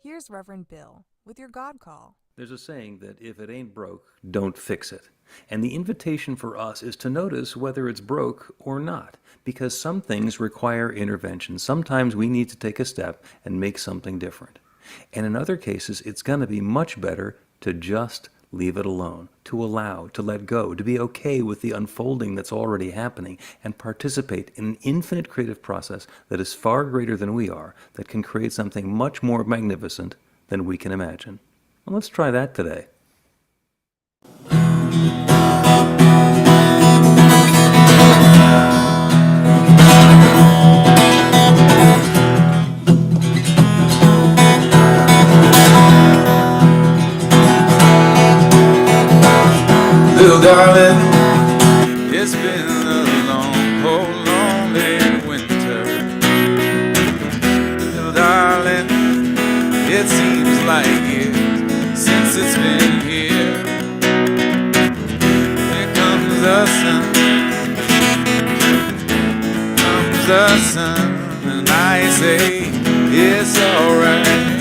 Here's Reverend Bill with your God Call. There's a saying that if it ain't broke, don't fix it. And the invitation for us is to notice whether it's broke or not, because some things require intervention. Sometimes we need to take a step and make something different. And in other cases, it's going to be much better to just leave it alone, to allow, to let go, to be okay with the unfolding that's already happening, and participate in an infinite creative process that is far greater than we are, that can create something much more magnificent than we can imagine. Well, let's try that today. Little darling, it's been a long, cold, lonely winter. Little darling, it seems like years since it's been here. Here comes the sun, and I say it's alright.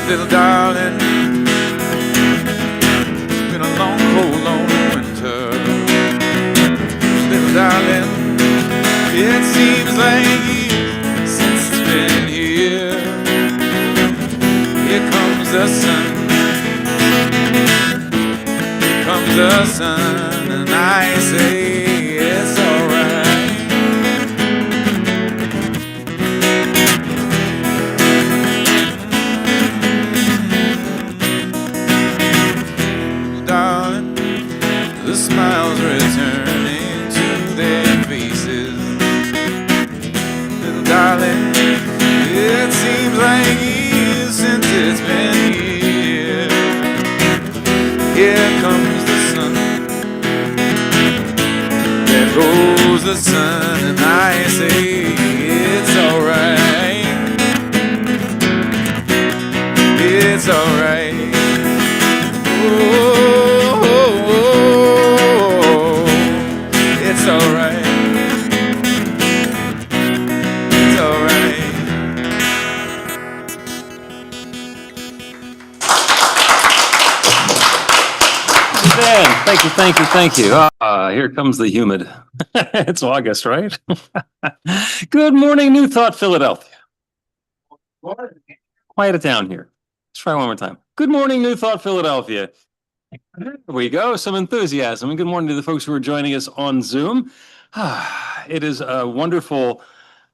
Little darling, it's been a long, cold, lonely winter. Little darling, it seems like years since it's been here. Here comes the sun, here comes the sun, and I say it's alright. Darling, the smiles returning to their faces. Little darling, it seems like years since it's been here. Here comes the sun, there goes the sun, and I say it's alright. It's alright. Oh, it's alright. It's alright. Dan, thank you. Here comes the humid. It's August, right? Good morning, New Thought, Philadelphia. Quiet it down here. Let's try one more time. Good morning, New Thought, Philadelphia. There we go. Some enthusiasm. And good morning to the folks who are joining us on Zoom. It is a wonderful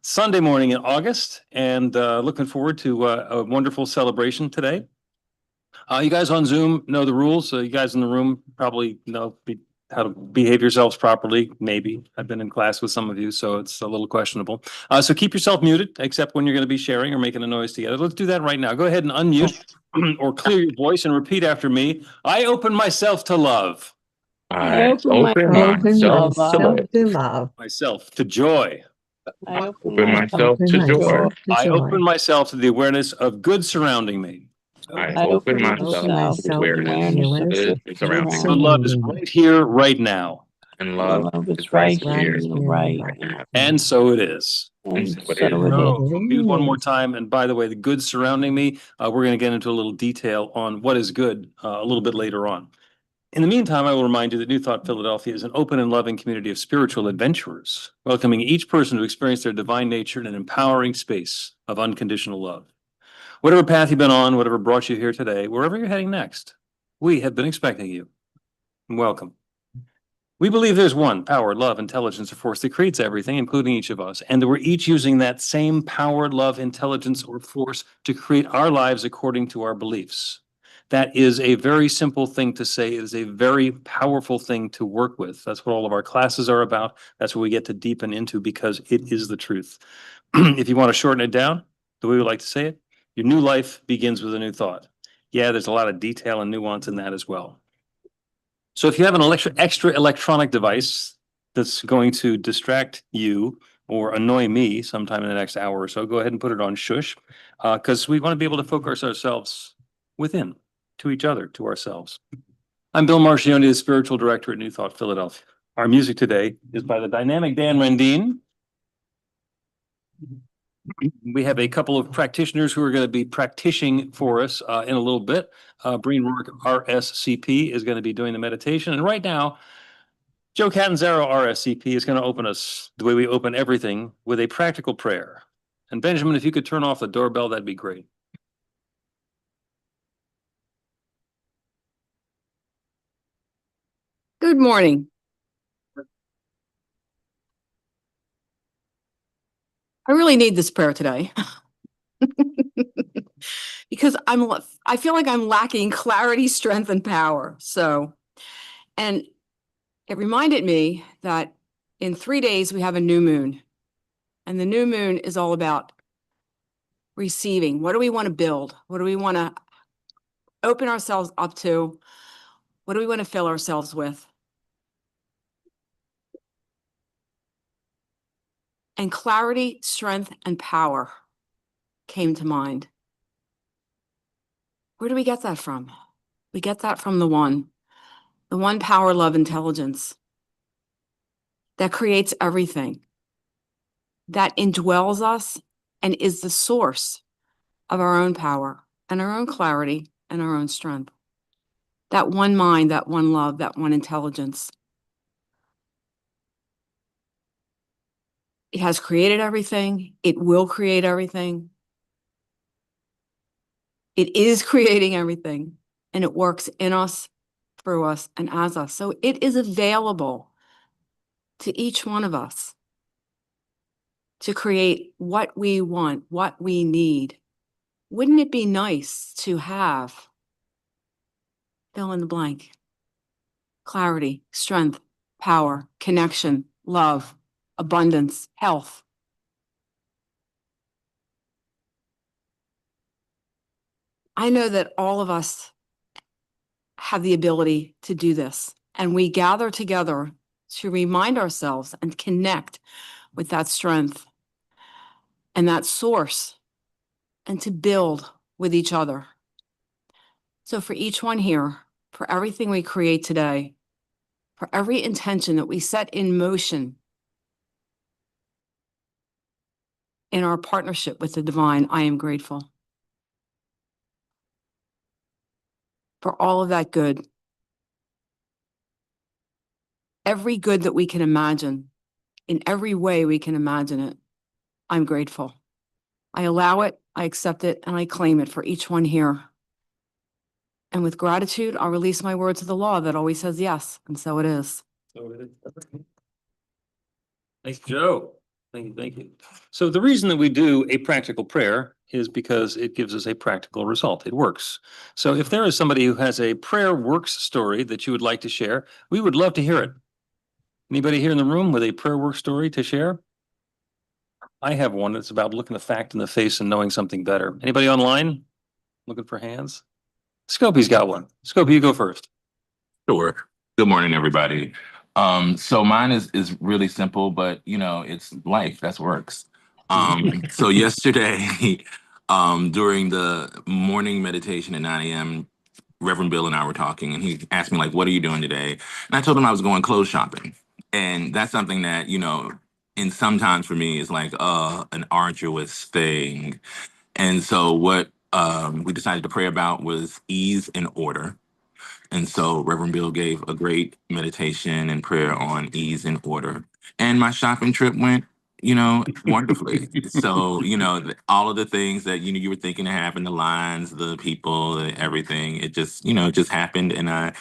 Sunday morning in August, and looking forward to a wonderful celebration today. You guys on Zoom know the rules. You guys in the room probably know how to behave yourselves properly. Maybe I've been in class with some of you, so it's a little questionable. So keep yourself muted, except when you're going to be sharing or making a noise together. Let's do that right now. Go ahead and unmute or clear your voice and repeat after me. I open myself to love. I open myself to love. Myself to joy. I open myself to joy. I open myself to the awareness of good surrounding me. I open myself to awareness of good surrounding So me. love is right here, right now. And love is right here, right now. And so it is. And so it So, is. mute one more time. And by the way, the good surrounding me, we're going to get into a little detail on what is good a little bit later on. In the meantime, I will remind you that New Thought Philadelphia is an open and loving community of spiritual adventurers, welcoming each person to experience their divine nature in an empowering space of unconditional love. Whatever path you've been on, whatever brought you here today, wherever you're heading next, we have been expecting you. Welcome. We believe there's one power, love, intelligence, or force that creates everything, including each of us, and that we're each using that same power, love, intelligence, or force to create our lives according to our beliefs. That is a very simple thing to say. It is a very powerful thing to work with. That's what all of our classes are about. That's what we get to deepen into, because it is the truth. If you want to shorten it down, the way we like to say it, your new life begins with a new thought. Yeah, there's a lot of detail and nuance in that as well. So if you have an extra electronic device that's going to distract you or annoy me sometime in the next hour or so, go ahead and put it on shush, because we want to be able to focus ourselves within, to each other, to ourselves. I'm Bill Marchiony, the spiritual director at New Thought Philadelphia. Our music today is by the dynamic Dan Rendine. We have a couple of practitioners who are going to be practicing for us in a little bit. Breen Rourke, RSCP, is going to be doing the meditation. And right now, Joe Catanzaro, RSCP, is going to open us the way we open everything with a practical prayer. And Benjamin, if you could turn off the doorbell, that'd be great. Good morning. I really need this prayer today because I feel like I'm lacking clarity, strength, and power. And it reminded me that in 3 days we have a new moon, and the new moon is all about receiving. What do we want to build? What do we want to open ourselves up to? What do we want to fill ourselves with? And clarity, strength, and power came to mind. Where do we get that from? We get that from the one power, love, intelligence that creates everything, that indwells us and is the source of our own power and our own clarity and our own strength. That one mind, that one love, that one intelligence. It has created everything. It will create everything. It is creating everything, and it works in us, through us, and as us. So it is available to each one of us to create what we want, what we need. Wouldn't it be nice to have, fill in the blank, clarity, strength, power, connection, love, abundance, health? I know that all of us have the ability to do this, and we gather together to remind ourselves and connect with that strength and that source, and to build with each other. So for each one here, for everything we create today, for every intention that we set in motion in our partnership with the divine, I am grateful for all of that good. Every good that we can imagine, in every way we can imagine it, I'm grateful. I allow it, I accept it, and I claim it for each one here. And with gratitude, I'll release my word to the law that always says yes, and so it is. Thanks, Joe. Thank you. So the reason that we do a practical prayer is because it gives us a practical result. It works. So if there is somebody who has a prayer works story that you would like to share, we would love to hear it. Anybody here in the room with a prayer work story to share? I have one that's about looking the fact in the face and knowing something better. Anybody online looking for hands? Scopey's got one. Scopey, you go first. Sure. Good morning, everybody. So mine is really simple, but it's life. That's works. So yesterday, during the morning meditation at 9 a.m., Reverend Bill and I were talking, and he asked me, like, what are you doing today? And I told him I was going clothes shopping. And that's something that, and sometimes for me is like an arduous thing. And so what we decided to pray about was ease and order. And so Reverend Bill gave a great meditation and prayer on ease and order. And my shopping trip went, wonderfully. So, all of the things that, you were thinking to happen, the lines, the people, everything, it just, just happened. And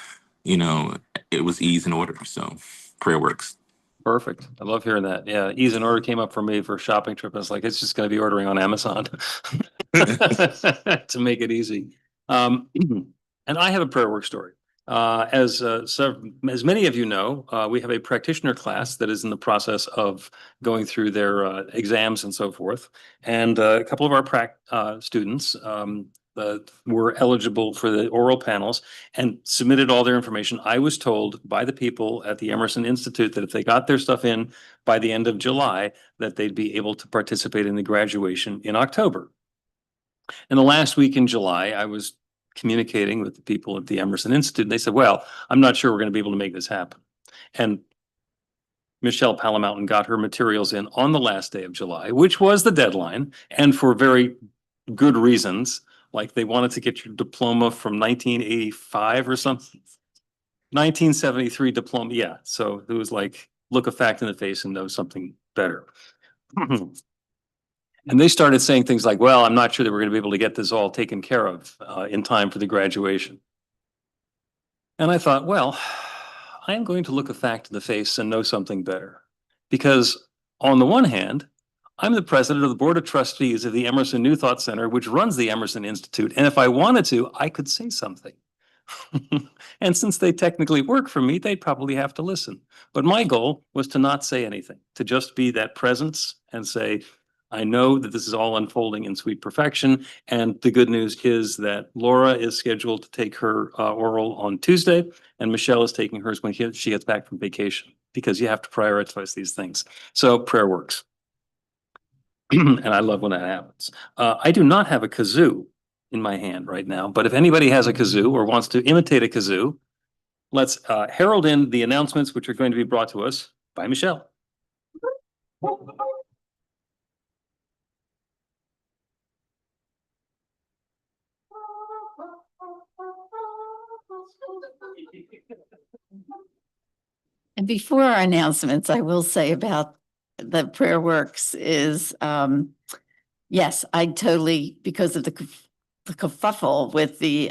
it was ease and order. So prayer works. Perfect. I love hearing that. Yeah, ease and order came up for me for a shopping trip. I was like, it's just going to be ordering on Amazon to make it easy. And I have a prayer work story. As many of you know, we have a practitioner class that is in the process of going through their exams and so forth. And a couple of our students were eligible for the oral panels and submitted all their information. I was told by the people at the Emerson Institute that if they got their stuff in by the end of July, that they'd be able to participate in the graduation in October. And the last week in July, I was communicating with the people at the Emerson Institute. And they said, well, I'm not sure we're going to be able to make this happen. And Michelle Palamountain got her materials in on the last day of July, which was the deadline, and for very good reasons. Like they wanted to get your diploma from 1985 or something. 1973 diploma. Yeah. So it was like, look a fact in the face and know something better. And they started saying things like, well, I'm not sure that we're going to be able to get this all taken care of in time for the graduation. And I thought, well, I'm going to look a fact in the face and know something better. Because on the one hand, I'm the president of the board of trustees of the Emerson New Thought Center, which runs the Emerson Institute. And if I wanted to, I could say something. And since they technically work for me, they'd probably have to listen. But my goal was to not say anything, to just be that presence and say, I know that this is all unfolding in sweet perfection. And the good news is that Laura is scheduled to take her oral on Tuesday, and Michelle is taking hers when she gets back from vacation, because you have to prioritize these things. So prayer works. And I love when that happens. I do not have a kazoo in my hand right now, but if anybody has a kazoo or wants to imitate a kazoo, let's herald in the announcements which are going to be brought to us by Michelle. And before our announcements, I will say about the prayer works is, yes, I totally, because of the kerfuffle with the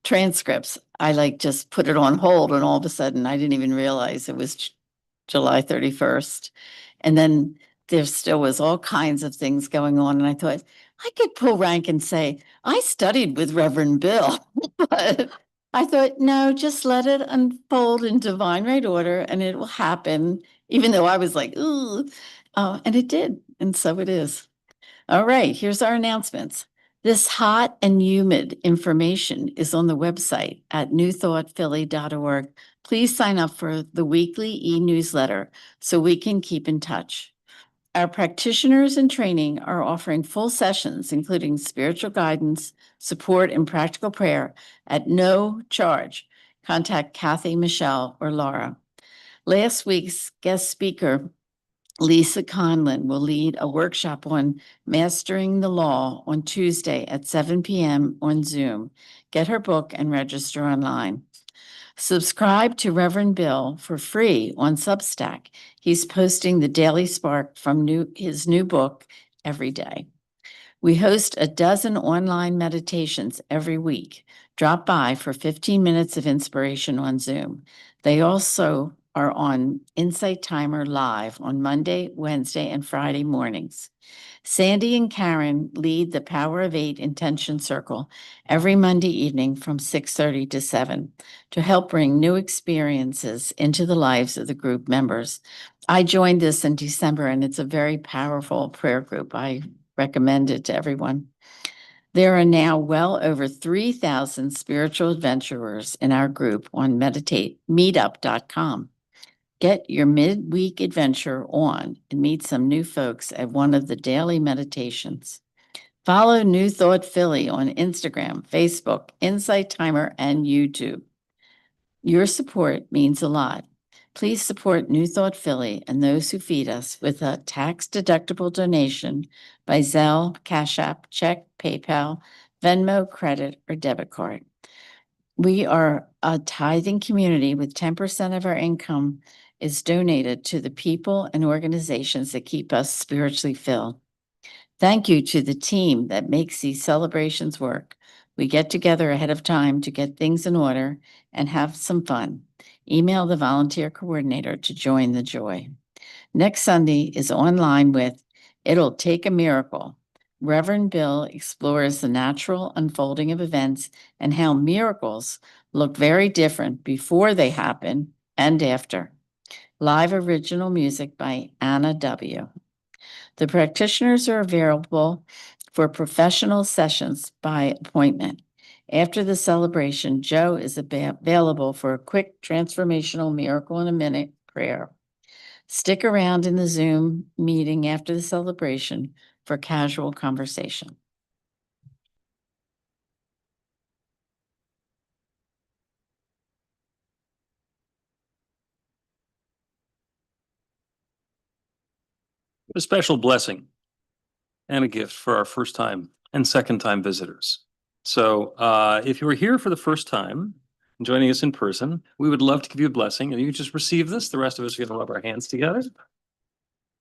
transcripts, I like just put it on hold, and all of a sudden I didn't even realize it was July 31st. And then there still was all kinds of things going on. And I thought I could pull rank and say, I studied with Reverend Bill, but I thought, no, just let it unfold in divine right order and it will happen, even though I was like, ooh, and it did. And so it is. All right, here's our announcements. This hot and humid information is on the website at newthoughtphilly.org. Please sign up for the weekly e-newsletter so we can keep in touch. Our practitioners in training are offering full sessions, including spiritual guidance, support, and practical prayer at no charge. Contact Kathy, Michelle, or Laura. Last week's guest speaker, Lisa Conlin, will lead a workshop on mastering the law on Tuesday at 7 p.m. on Zoom. Get her book and register online. Subscribe to Reverend Bill for free on Substack. He's posting the Daily Spark from his new book every day. We host a dozen online meditations every week. Drop by for 15 minutes of inspiration on Zoom. They also are on Insight Timer Live on Monday, Wednesday, and Friday mornings. Sandy and Karen lead the Power of Eight Intention Circle every Monday evening from 6:30 to 7 to help bring new experiences into the lives of the group members. I joined this in December, and it's a very powerful prayer group. I recommend it to everyone. There are now well over 3,000 spiritual adventurers in our group on meetup.com. Get your midweek adventure on and meet some new folks at one of the daily meditations. Follow New Thought Philly on Instagram, Facebook, Insight Timer, and YouTube. Your support means a lot. Please support New Thought Philly and those who feed us with a tax-deductible donation by Zelle, Cash App, check, PayPal, Venmo, credit, or debit card. We are a tithing community with 10% of our income is donated to the people and organizations that keep us spiritually filled. Thank you to the team that makes these celebrations work. We get together ahead of time to get things in order and have some fun. Email the volunteer coordinator to join the joy. Next Sunday is online with It'll Take a Miracle. Reverend Bill explores the natural unfolding of events and how miracles look very different before they happen and after. Live original music by Anna W. The practitioners are available for professional sessions by appointment. After the celebration, Joe is available for a quick transformational miracle in a minute prayer. Stick around in the Zoom meeting after the celebration for casual conversation. A special blessing and a gift for our first time and second time visitors. So if you were here for the first time, joining us in person, we would love to give you a blessing, and you just receive this. The rest of us are going to rub our hands together,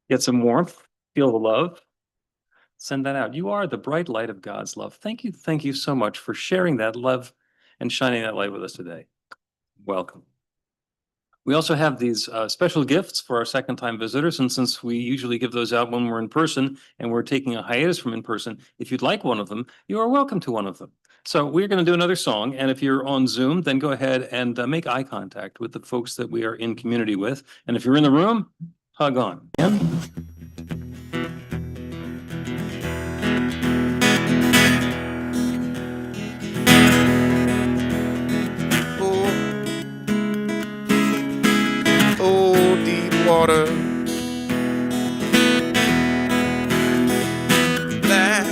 get some warmth, feel the love, send that out. You are the bright light of God's love. Thank you so much for sharing that love and shining that light with us today. Welcome. We also have these special gifts for our second time visitors. And since we usually give those out when we're in person and we're taking a hiatus from in person, if you'd like one of them, you are welcome to one of them. So we're going to do another song. And if you're on Zoom, then go ahead and make eye contact with the folks that we are in community with. And if you're in the room, hug on. Yeah? Water that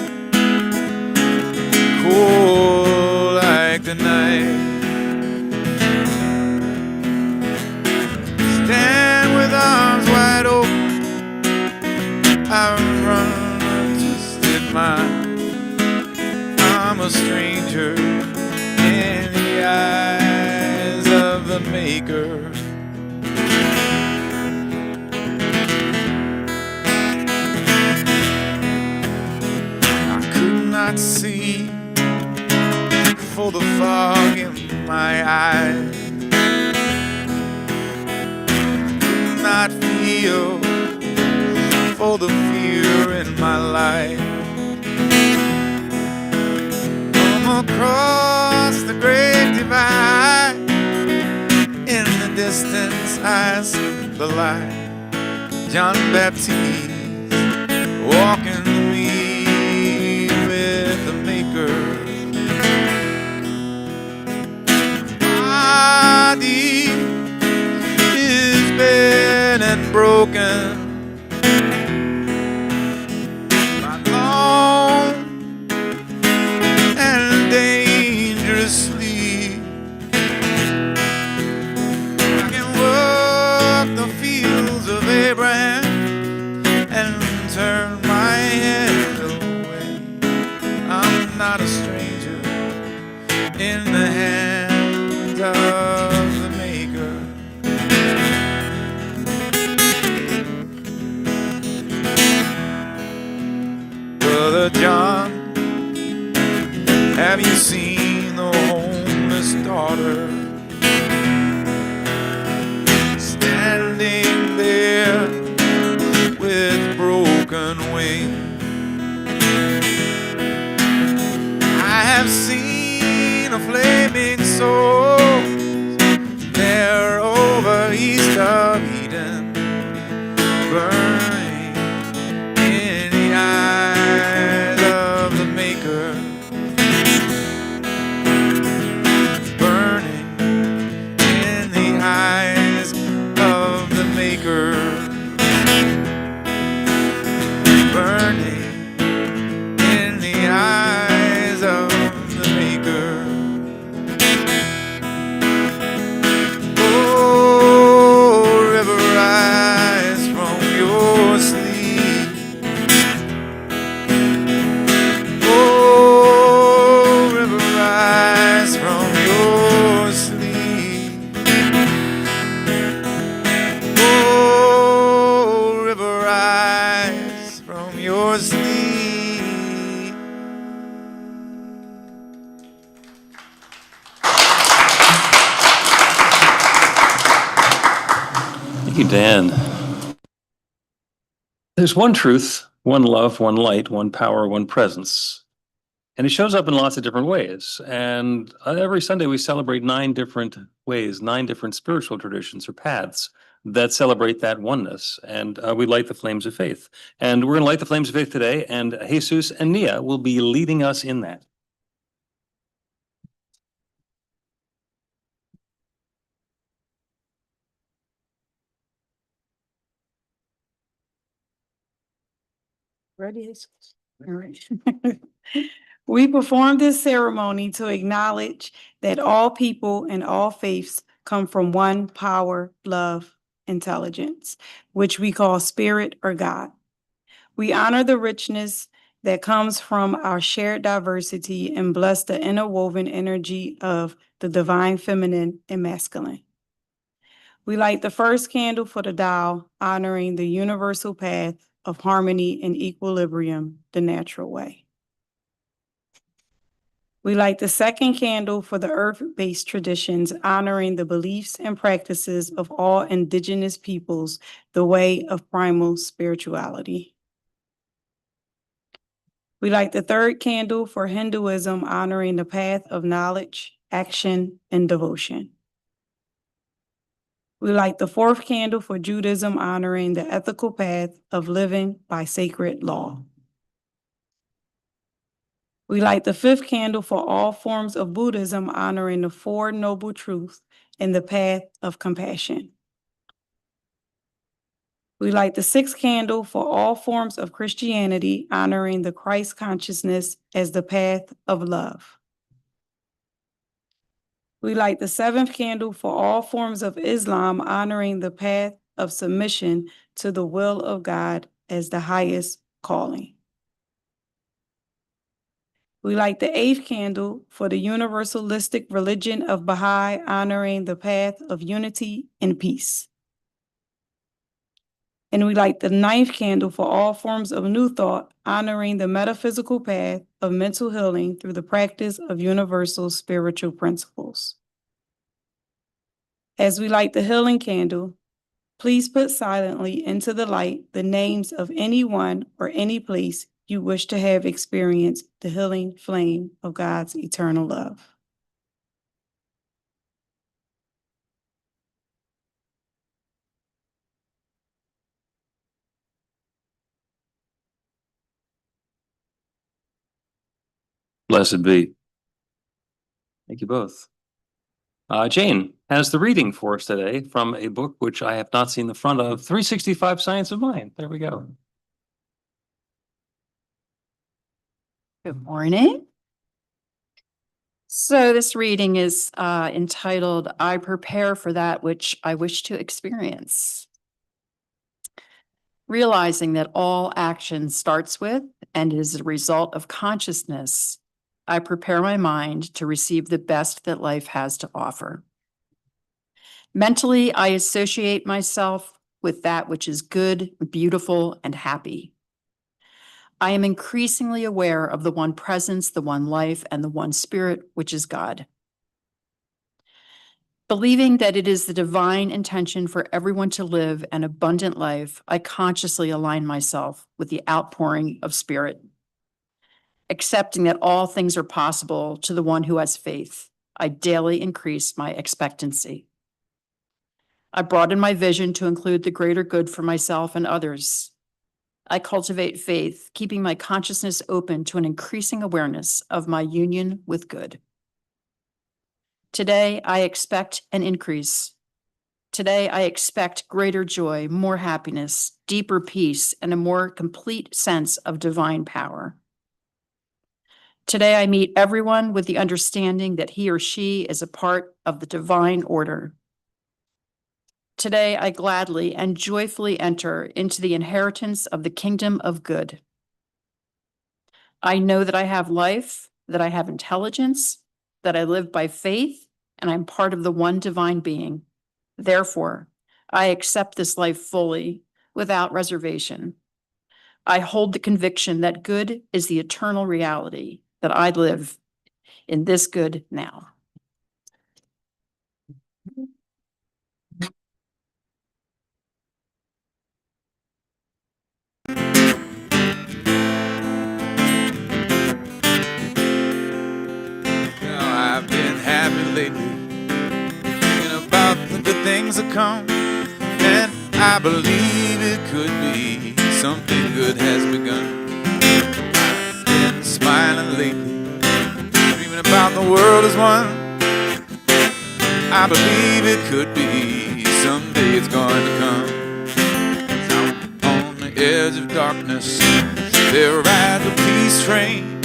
cool like the night, stand with arms wide open. I run to stick I'm a stranger in the eyes of the Maker. Not see for the fog in my eyes, not feel for the fear in my life. Come across the great divide, in the distance I see the light. John Baptist walking to me with the Maker. Body is bent and broken, not long and dangerously. I can work the fields of Abraham and turn my head away. I'm not a stranger in the hands of the Maker. Brother John, have you seen the homeless daughter standing there with broken wings? I have seen a flaming soul there over east of Eden, burning in the eyes of the Maker, burning in the eyes of the Maker, burning in the eyes of the Maker. Oh, river, rise from your sleep. Oh, river, rise from your sleep. Oh, river, rise from your sleep. Thank you, Dan. There's one truth, one love, one light, one power, one presence. And it shows up in lots of different ways. And every Sunday we celebrate 9 different ways, 9 different spiritual traditions or paths that celebrate that oneness. And we light the flames of faith. And we're going to light the flames of faith today. And Jesus and Nia will be leading us in that. Ready? All right. We perform this ceremony to acknowledge that all people and all faiths come from one power, love, intelligence, which we call spirit or God. We honor the richness that comes from our shared diversity and bless the interwoven energy of the divine feminine and masculine. We light the first candle for the Tao, honoring the universal path of harmony and equilibrium, the natural way. We light the second candle for the earth-based traditions, honoring the beliefs and practices of all indigenous peoples, the way of primal spirituality. We light the third candle for Hinduism, honoring the path of knowledge, action, and devotion. We light the fourth candle for Judaism, honoring the ethical path of living by sacred law. We light the fifth candle for all forms of Buddhism, honoring the Four Noble Truths and the path of compassion. We light the sixth candle for all forms of Christianity, honoring the Christ consciousness as the path of love. We light the seventh candle for all forms of Islam, honoring the path of submission to the will of God as the highest calling. We light the eighth candle for the universalistic religion of Baha'i, honoring the path of unity and peace. And we light the ninth candle for all forms of New Thought, honoring the metaphysical path of mental healing through the practice of universal spiritual principles. As we light the healing candle, please put silently into the light the names of anyone or any place you wish to have experienced the healing flame of God's eternal love. Blessed be. Thank you both. Jane has the reading for us today from a book which I have not seen the front of, 365 Science of Mind. There we go. Good morning. So this reading is entitled, I Prepare for That Which I Wish to Experience. Realizing that all action starts with and is a result of consciousness, I prepare my mind to receive the best that life has to offer. Mentally, I associate myself with that which is good, beautiful, and happy. I am increasingly aware of the one presence, the one life, and the one spirit, which is God. Believing that it is the divine intention for everyone to live an abundant life, I consciously align myself with the outpouring of spirit. Accepting that all things are possible to the one who has faith, I daily increase my expectancy. I broaden my vision to include the greater good for myself and others. I cultivate faith, keeping my consciousness open to an increasing awareness of my union with good. Today, I expect an increase. Today, I expect greater joy, more happiness, deeper peace, and a more complete sense of divine power. Today, I meet everyone with the understanding that he or she is a part of the divine order. Today, I gladly and joyfully enter into the inheritance of the kingdom of good. I know that I have life, that I have intelligence, that I live by faith, and I'm part of the one divine being. Therefore, I accept this life fully, without reservation. I hold the conviction that good is the eternal reality, that I live in this good now. Now I've been happy lately, thinking about the good things that come, and I believe it could be something good has begun. I've been smiling lately, dreaming about the world as one. I believe it could be someday it's going to come. 'Cause I'm on the edge of darkness, there rides a peace train.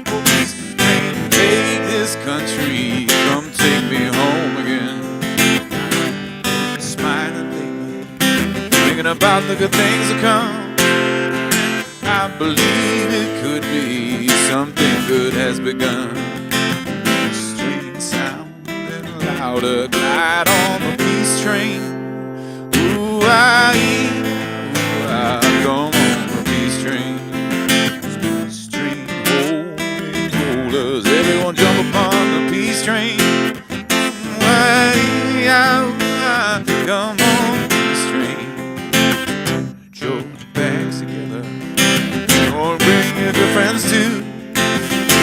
Oh, peace train, take this country, come take me home again. Smiling lately, thinking about the good things that come. I believe it could be something good has begun. Street sounding louder, glide on the peace train. Ooh, come on the peace train. Street holders, everyone jump upon the peace train. Come on the peace train. Put your bags together. Or bring your good friends too,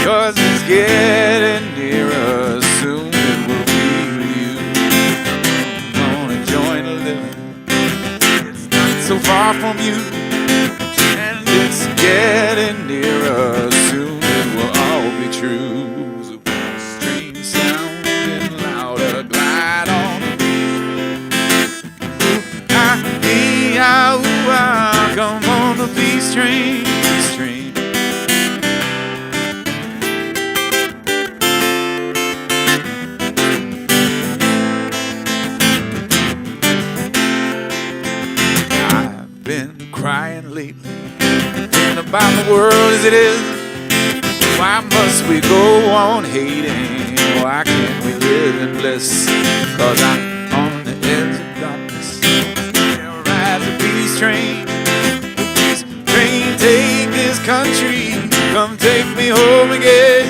'cause it's getting nearer. Soon it will be with you. Come on and join the living. It's not so far from you, and it's getting nearer. Soon it will all be true. So stream sounding louder, glide on the come on the peace train. I've been crying lately, thinking about the world as it is. Why must we go on hating? Why can't we live in bliss? 'Cause I'm on the edge of darkness. There rides a peace train. The peace train, take this country, come take me home again.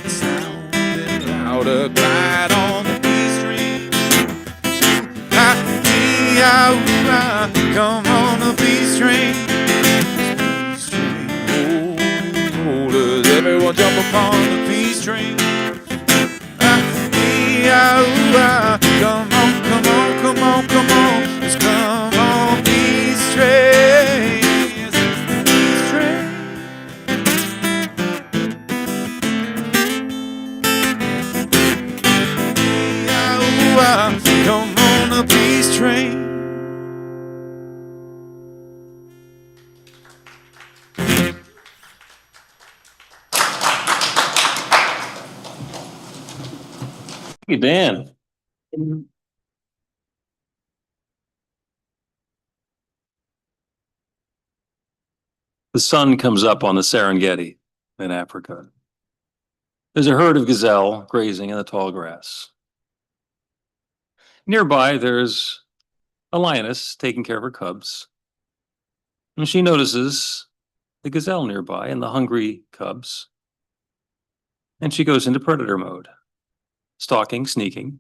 Sounding louder, glide on the peace train. Come on the peace train. Peace train, holders, everyone jump upon the peace train. Come on, come on, come on, come on. Just come on, peace train. Peace train. Come on the peace train. Hey, Dan. The sun comes up on the Serengeti in Africa. There's a herd of gazelle grazing in the tall grass. Nearby, there's a lioness taking care of her cubs. And she notices the gazelle nearby and the hungry cubs. And she goes into predator mode, stalking, sneaking,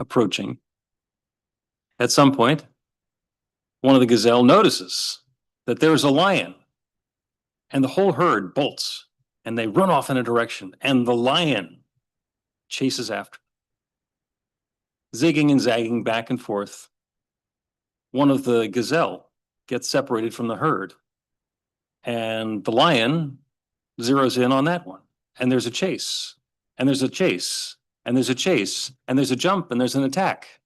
approaching. At some point, one of the gazelle notices that there's a lion, and the whole herd bolts and they run off in a direction, and the lion chases after, zigging and zagging back and forth. One of the gazelle gets separated from the herd, and the lion zeroes in on that one. And there's a chase, and there's a chase, and there's a chase, and there's a jump, and there's an attack.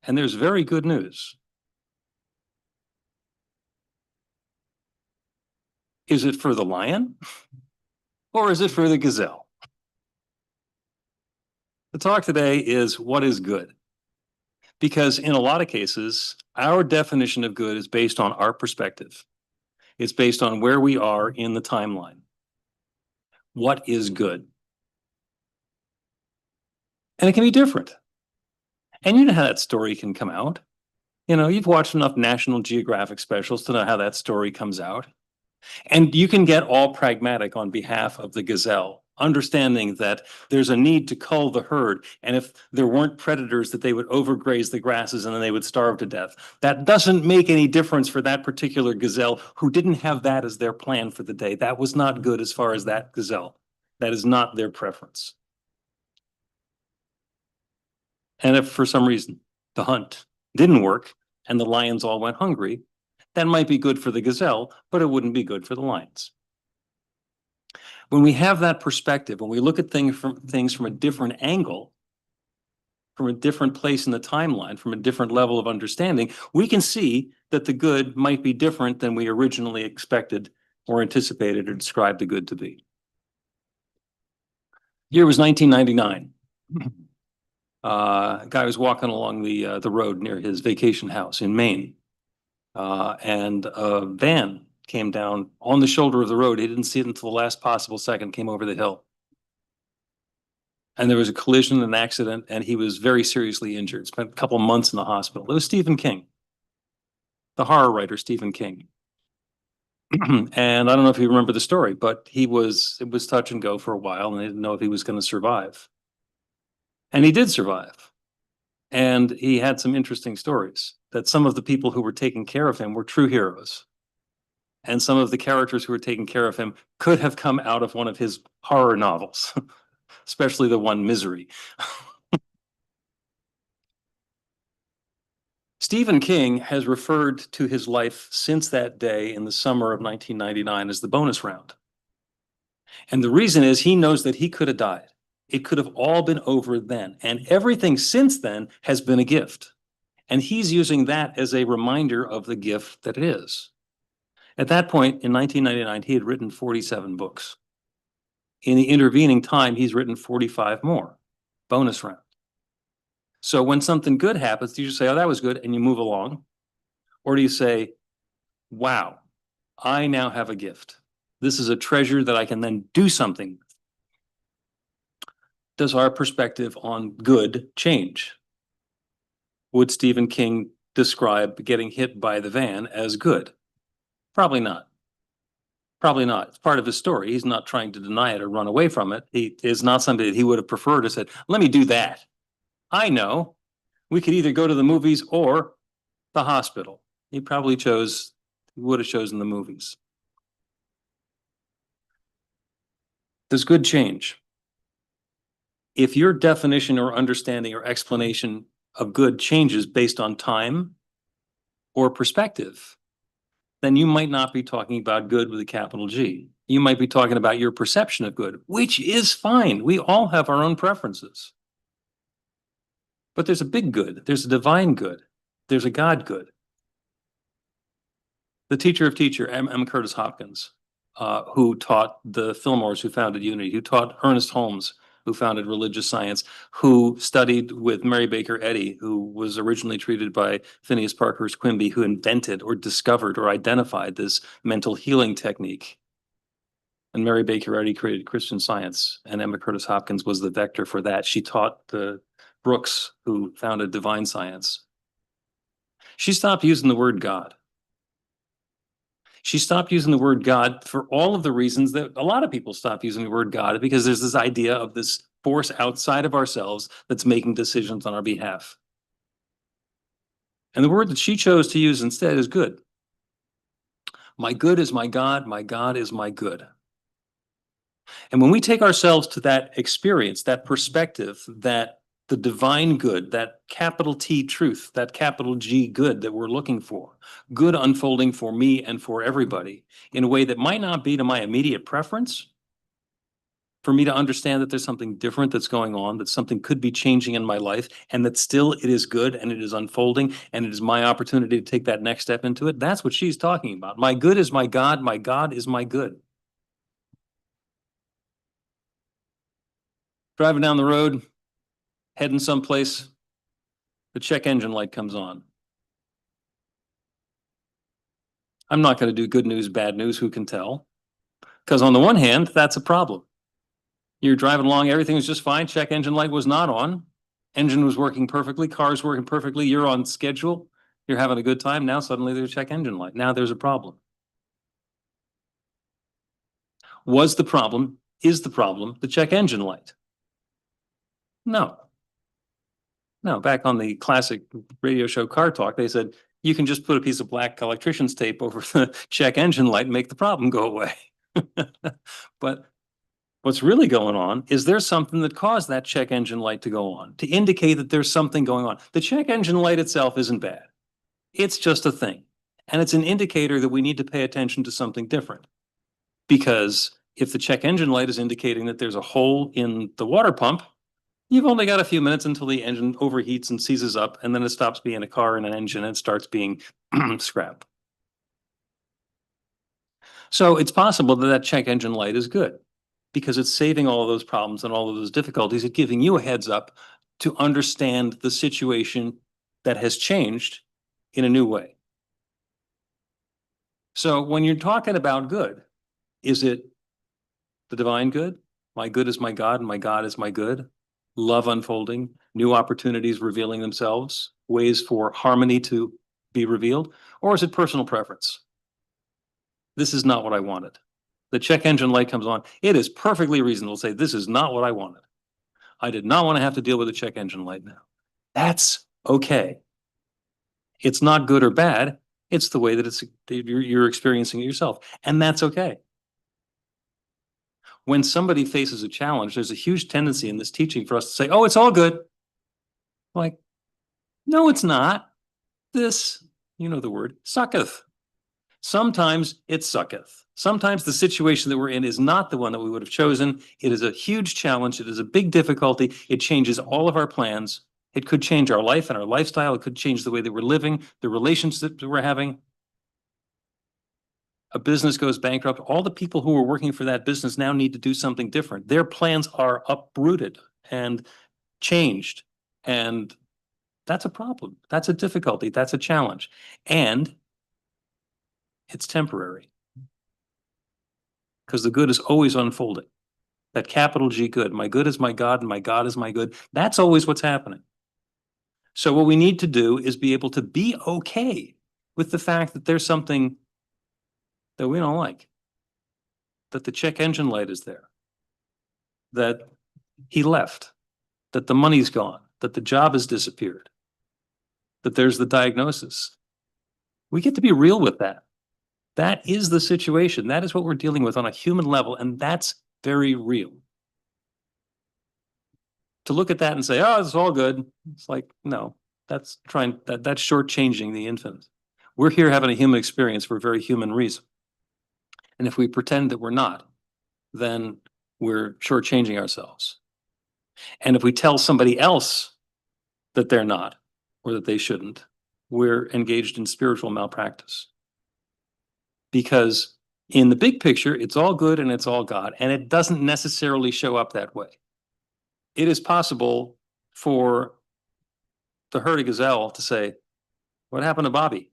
And there's very good news. Is it for the lion or is it for the gazelle? The talk today is what is good? Because in a lot of cases, our definition of good is based on our perspective. It's based on where we are in the timeline. What is good? And it can be different. And you know how that story can come out. You know, you've watched enough National Geographic specials to know how that story comes out. And you can get all pragmatic on behalf of the gazelle, understanding that there's a need to cull the herd. And if there weren't predators, that they would overgraze the grasses and then they would starve to death. That doesn't make any difference for that particular gazelle who didn't have that as their plan for the day. That was not good as far as that gazelle. That is not their preference. And if for some reason the hunt didn't work and the lions all went hungry, that might be good for the gazelle, but it wouldn't be good for the lions. When we have that perspective, when we look at things from a different angle, from a different place in the timeline, from a different level of understanding, we can see that the good might be different than we originally expected or anticipated or described the good to be. Year was 1999. A guy was walking along the road near his vacation house in Maine. and a van came down on the shoulder of the road. He didn't see it until the last possible second, came over the hill. And there was a collision, an accident, and he was very seriously injured. Spent a couple of months in the hospital. It was Stephen King, the horror writer Stephen King. And I don't know if you remember the story, but it was touch and go for a while, and they didn't know if he was going to survive. And he did survive. And he had some interesting stories that some of the people who were taking care of him were true heroes. And some of the characters who were taking care of him could have come out of one of his horror novels, especially the one Misery. Stephen King has referred to his life since that day in the summer of 1999 as the bonus round. And the reason is he knows that he could have died. It could have all been over then. And everything since then has been a gift. And he's using that as a reminder of the gift that it is. At that point in 1999, he had written 47 books. In the intervening time, he's written 45 more. Bonus round. So when something good happens, do you just say, oh, that was good, and you move along? Or do you say, wow, I now have a gift. This is a treasure that I can then do something with. Does our perspective on good change? Would Stephen King describe getting hit by the van as good? Probably not. Probably not. It's part of his story. He's not trying to deny it or run away from it. He is not something that he would have preferred to said, let me do that. I know. We could either go to the movies or the hospital. He probably would have chosen the movies. Does good change? If your definition or understanding or explanation of good changes based on time or perspective, then you might not be talking about good with a capital G. You might be talking about your perception of good, which is fine. We all have our own preferences. But there's a big good. There's a divine good. There's a God good. The teacher of teacher, M. Curtis Hopkins, who taught the Fillmores, who founded Unity, who taught Ernest Holmes, who founded religious science, who studied with Mary Baker Eddy, who was originally treated by Phineas Parkhurst Quimby, who invented or discovered or identified this mental healing technique. And Mary Baker Eddy created Christian Science, and Emma Curtis Hopkins was the vector for that. She taught the Brooks, who founded Divine Science. She stopped using the word God. She stopped using the word God for all of the reasons that a lot of people stop using the word God, because there's this idea of this force outside of ourselves that's making decisions on our behalf. And the word that she chose to use instead is good. My good is my God is my good. And when we take ourselves to that experience, that perspective, that the divine good, that capital T truth, that capital G good that we're looking for, good unfolding for me and for everybody in a way that might not be to my immediate preference, for me to understand that there's something different that's going on, that something could be changing in my life, and that still it is good and it is unfolding and it is my opportunity to take that next step into it. That's what she's talking about. My good is my God is my good. Driving down the road, heading someplace, the check engine light comes on. I'm not going to do good news, bad news, who can tell? Because on the one hand, that's a problem. You're driving along, everything was just fine, check engine light was not on. Engine was working perfectly, car's working perfectly, you're on schedule, you're having a good time. Now suddenly there's a check engine light. Now there's a problem. Is the problem the check engine light? No. No, back on the classic radio show Car Talk, they said, you can just put a piece of black electrician's tape over the check engine light and make the problem go away. But what's really going on is there's something that caused that check engine light to go on, to indicate that there's something going on. The check engine light itself isn't bad. It's just a thing. And it's an indicator that we need to pay attention to something different. Because if the check engine light is indicating that there's a hole in the water pump, you've only got a few minutes until the engine overheats and seizes up, and then it stops being a car and an engine and starts being scrap. So it's possible that that check engine light is good because it's saving all of those problems and all of those difficulties. It's giving you a heads up to understand the situation that has changed in a new way. So when you're talking about good, is it the divine good? My good is my God and my God is my good. Love unfolding, new opportunities revealing themselves, ways for harmony to be revealed? Or is it personal preference? This is not what I wanted. The check engine light comes on. It is perfectly reasonable to say, this is not what I wanted. I did not want to have to deal with a check engine light now. That's okay. It's not good or bad. It's the way that you're experiencing it yourself. And that's okay. When somebody faces a challenge, there's a huge tendency in this teaching for us to say, oh, it's all good. Like, no, it's not. This, you know the word, sucketh. Sometimes it sucketh. Sometimes the situation that we're in is not the one that we would have chosen. It is a huge challenge. It is a big difficulty. It changes all of our plans. It could change our life and our lifestyle. It could change the way that we're living, the relationships that we're having. A business goes bankrupt. All the people who are working for that business now need to do something different. Their plans are uprooted and changed. And that's a problem. That's a difficulty. That's a challenge. And it's temporary. Because the good is always unfolding. That capital G good. My good is my God and my God is my good. That's always what's happening. So what we need to do is be able to be okay with the fact that there's something that we don't like. That the check engine light is there. That he left. That the money's gone. That the job has disappeared. That there's the diagnosis. We get to be real with that. That is the situation. That is what we're dealing with on a human level, and that's very real. To look at that and say, oh, it's all good. It's like, no, that's shortchanging the infinite. We're here having a human experience for a very human reason. And if we pretend that we're not, then we're shortchanging ourselves. And if we tell somebody else that they're not, or that they shouldn't, we're engaged in spiritual malpractice. Because in the big picture, it's all good and it's all God, and it doesn't necessarily show up that way. It is possible for the herd of gazelle to say, what happened to Bobby?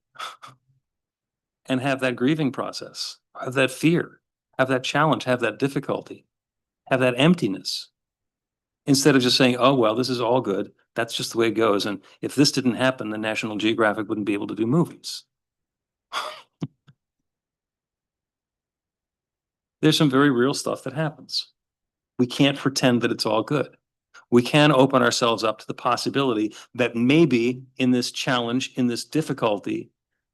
And have that grieving process, have that fear, have that challenge, have that difficulty, have that emptiness. Instead of just saying, oh, well, this is all good. That's just the way it goes. And if this didn't happen, then National Geographic wouldn't be able to do movies. There's some very real stuff that happens. We can't pretend that it's all good. We can open ourselves up to the possibility that maybe in this challenge, in this difficulty,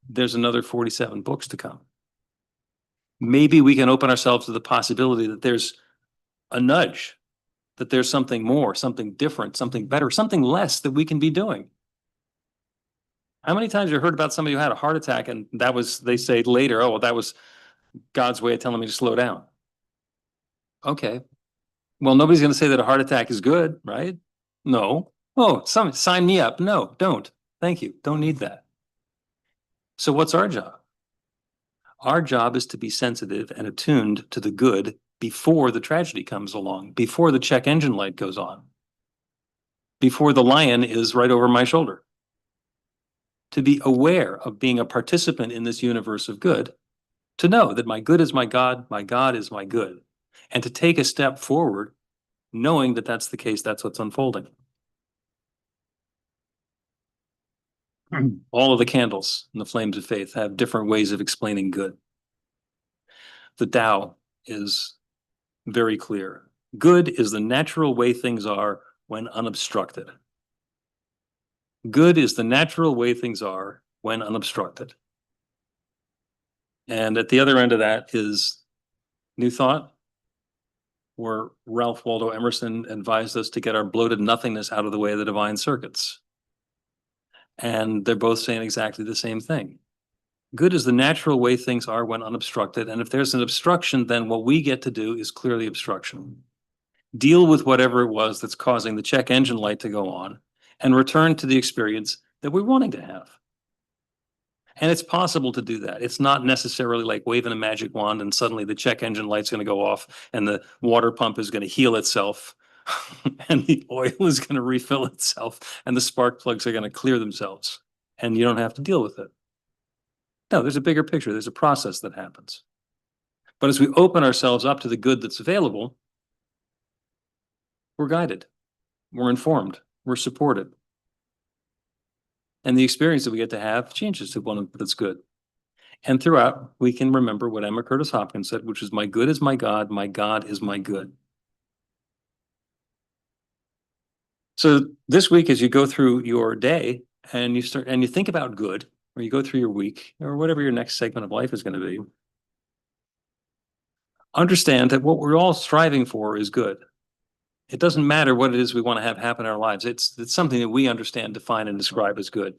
there's another 47 books to come. Maybe we can open ourselves to the possibility that there's a nudge, that there's something more, something different, something better, something less that we can be doing. How many times have you heard about somebody who had a heart attack and that was, they say later, oh, well, that was God's way of telling me to slow down. Okay. Well, nobody's going to say that a heart attack is good, right? No. Oh, sign me up. No, don't. Thank you. Don't need that. So what's our job? Our job is to be sensitive and attuned to the good before the tragedy comes along, before the check engine light goes on, before the lion is right over my shoulder. To be aware of being a participant in this universe of good, to know that my good is my God is my good, and to take a step forward, knowing that that's the case, that's what's unfolding. All of the candles in the flames of faith have different ways of explaining good. The Tao is very clear. Good is the natural way things are when unobstructed. Good is the natural way things are when unobstructed. And at the other end of that is New Thought, where Ralph Waldo Emerson advised us to get our bloated nothingness out of the way of the divine circuits. And they're both saying exactly the same thing. Good is the natural way things are when unobstructed. And if there's an obstruction, then what we get to do is clear the obstruction. Deal with whatever it was that's causing the check engine light to go on and return to the experience that we're wanting to have. And it's possible to do that. It's not necessarily like waving a magic wand and suddenly the check engine light's going to go off and the water pump is going to heal itself and the oil is going to refill itself and the spark plugs are going to clear themselves and you don't have to deal with it. No, there's a bigger picture. There's a process that happens. But as we open ourselves up to the good that's available, we're guided, we're informed, we're supported. And the experience that we get to have changes to one that's good. And throughout, we can remember what Emma Curtis Hopkins said, which is, my good is my God is my good. So this week, as you go through your day and you think about good, or you go through your week, or whatever your next segment of life is going to be, understand that what we're all striving for is good. It doesn't matter what it is we want to have happen in our lives. It's something that we understand, define, and describe as good.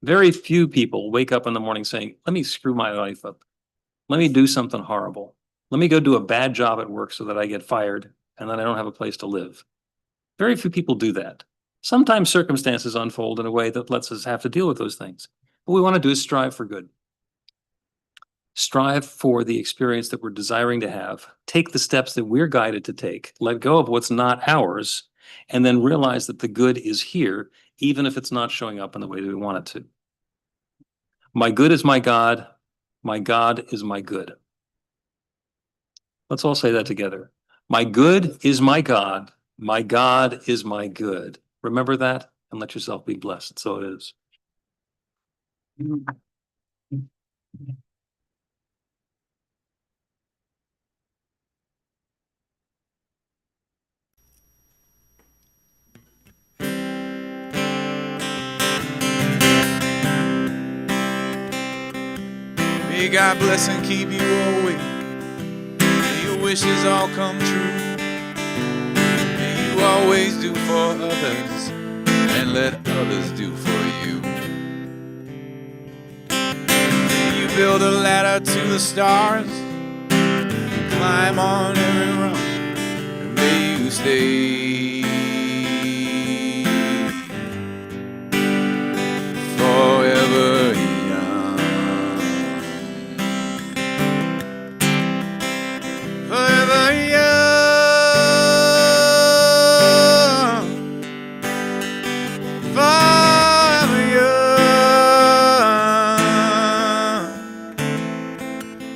Very few people wake up in the morning saying, let me screw my life up. Let me do something horrible. Let me go do a bad job at work so that I get fired and then I don't have a place to live. Very few people do that. Sometimes circumstances unfold in a way that lets us have to deal with those things. What we want to do is strive for good. Strive for the experience that we're desiring to have. Take the steps that we're guided to take. Let go of what's not ours, and then realize that the good is here, even if it's not showing up in the way that we want it to. My good is my God is my good. Let's all say that together. My good is my God is my good. Remember that and let yourself be blessed. So it is. May God bless and keep you always. May your wishes all come true. May you always do for others and let others do for you. May you build a ladder to the stars, climb on every rung, and may you stay forever young. Forever young. Forever young.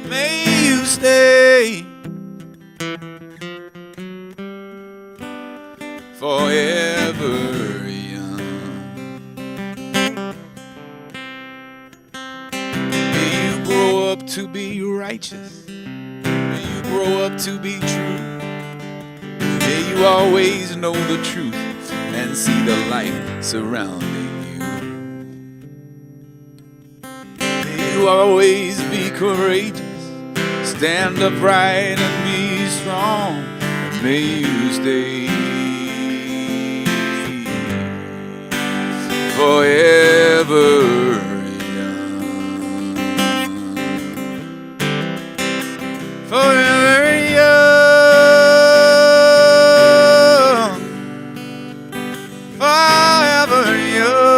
May you stay forever young. May you grow up to be righteous. May you grow up to be true. May you always know the truth and see the light surrounding you. May you always be courageous, stand upright and be strong. And may you stay forever young. Forever young. Forever young.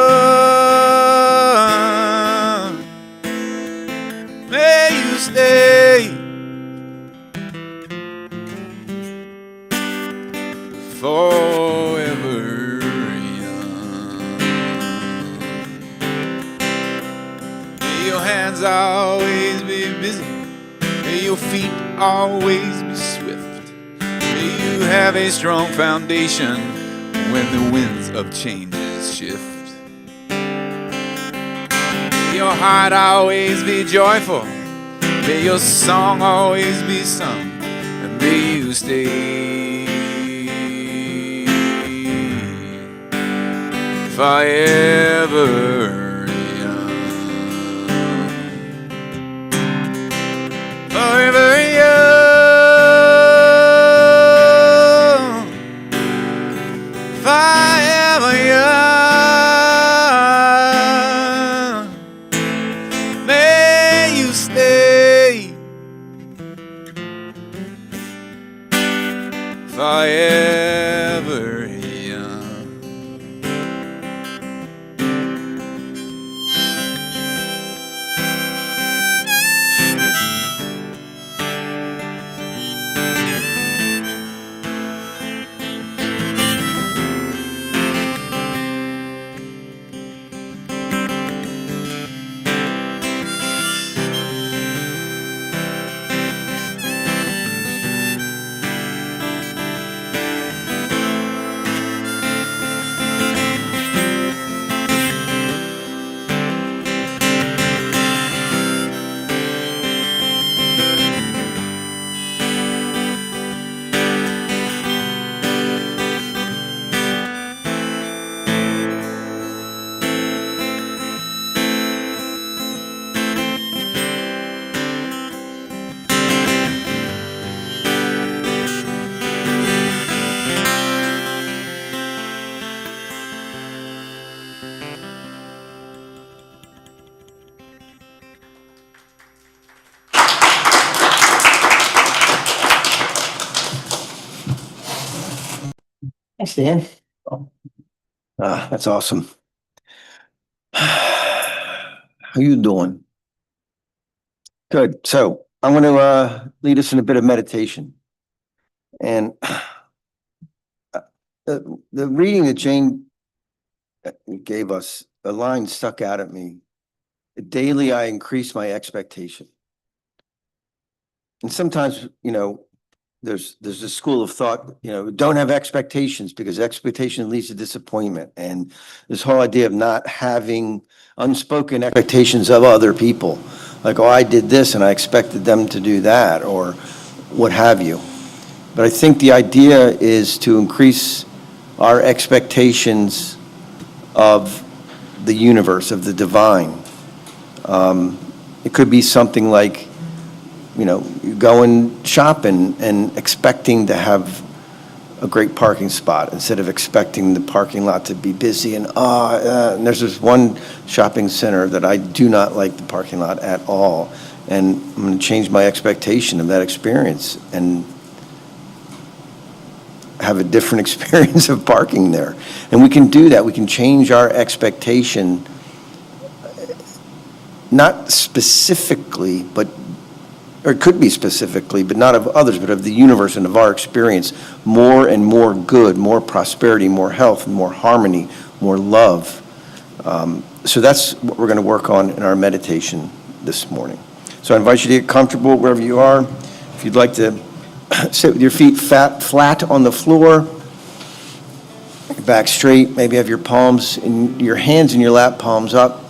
May you stay forever young. May your hands always be busy. May your feet always be swift. May you have a strong foundation when the winds of changes shift. May your heart always be joyful. May your song always be sung. And may you stay forever young. Forever young. Forever young. May you stay forever young. Hi, Stan. That's awesome. How you doing? Good. So I'm going to lead us in a bit of meditation. And the reading that Jane gave us, a line stuck out at me. Daily, I increase my expectation. And sometimes, there's a school of thought, don't have expectations because expectation leads to disappointment. And this whole idea of not having unspoken expectations of other people, like, oh, I did this and I expected them to do that, or what have you. But I think the idea is to increase our expectations of the universe, of the divine. It could be something like, you going shopping and expecting to have a great parking spot instead of expecting the parking lot to be busy. And there's this one shopping center that I do not like the parking lot at all. And I'm going to change my expectation of that experience and have a different experience of parking there. And we can do that. We can change our expectation, not specifically, or it could be specifically, but not of others, but of the universe and of our experience. More and more good, more prosperity, more health, more harmony, more love. So that's what we're going to work on in our meditation this morning. So I invite you to get comfortable wherever you are. If you'd like to sit with your feet flat on the floor, your back straight, maybe have your palms in your hands in your lap, palms up.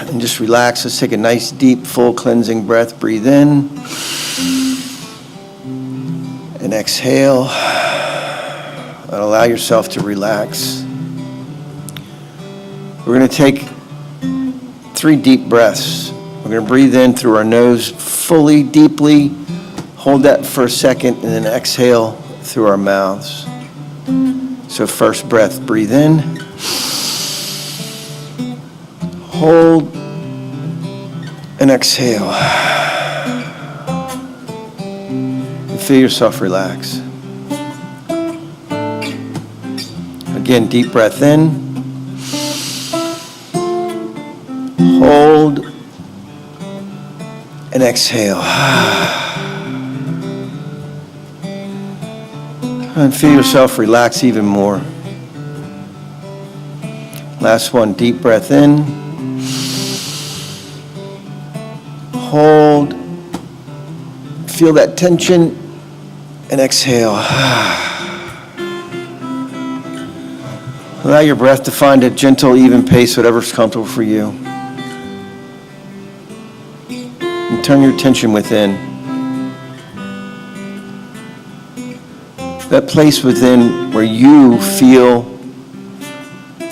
And just relax. Let's take a nice, deep, full cleansing breath. Breathe in. And exhale. And allow yourself to relax. We're going to take 3 deep breaths. We're going to breathe in through our nose fully, deeply. Hold that for a second and then exhale through our mouths. So first breath, breathe in. Hold and exhale. And feel yourself relax. Again, deep breath in. Hold and exhale. And feel yourself relax even more. Last one, deep breath in. Hold. Feel that tension and exhale. Allow your breath to find a gentle, even pace, whatever's comfortable for you. And turn your attention within. That place within where you feel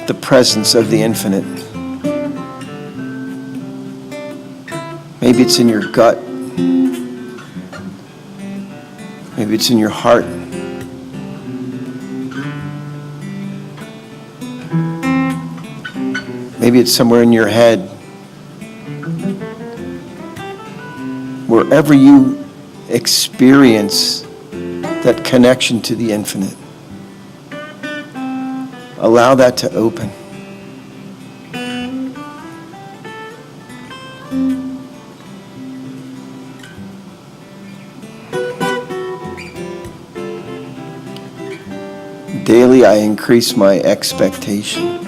the presence of the infinite. Maybe it's in your gut. Maybe it's in your heart. Maybe it's somewhere in your head. Wherever you experience that connection to the infinite, allow that to open. Daily, I increase my expectation.